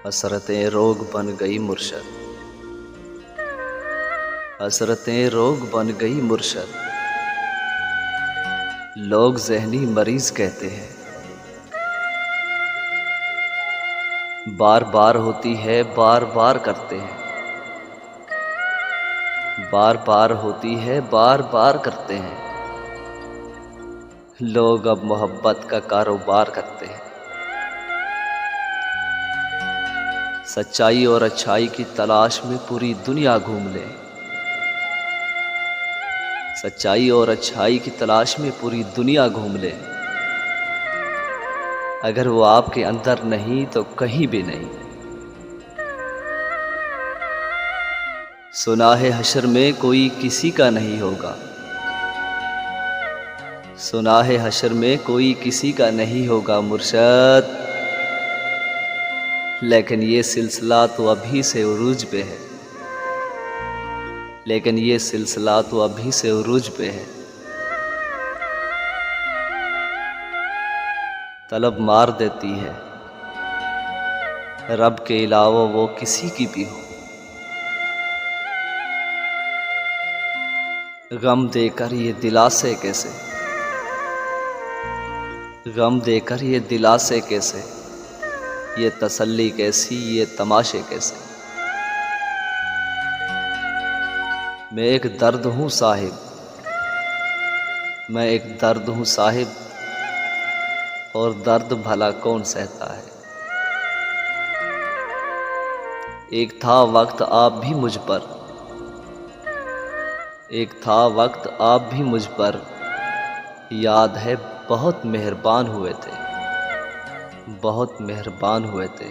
हसरतें रोग बन गई मुर्शद, हसरतें रोग बन गई मुर्शद। लोग ज़हनी मरीज कहते हैं, बार बार होती है बार बार करते हैं, बार बार होती है बार बार करते हैं। लोग अब मोहब्बत का कारोबार करते हैं। सच्चाई और अच्छाई की तलाश में पूरी दुनिया घूम ले, सच्चाई और अच्छाई की तलाश में पूरी दुनिया घूम ले। अगर वो आपके अंदर नहीं तो कहीं भी नहीं। सुना है हशर में कोई किसी का नहीं होगा, सुना है हशर में कोई किसी का नहीं होगा मुर्शद। लेकिन ये सिलसिला तो अभी से उरूज पे है, लेकिन ये सिलसिला तो अभी से उरूज पे है। तलब मार देती है रब के अलावा वो किसी की भी हो। गम देकर ये दिलासे कैसे, गम देकर ये दिलासे कैसे, ये तसल्ली कैसी, ये तमाशे कैसे। मैं एक दर्द हूँ साहिब, मैं एक दर्द हूँ साहिब, और दर्द भला कौन सहता है। एक था वक्त आप भी मुझ पर, एक था वक्त आप भी मुझ पर, याद है बहुत मेहरबान हुए थे, बहुत मेहरबान हुए थे।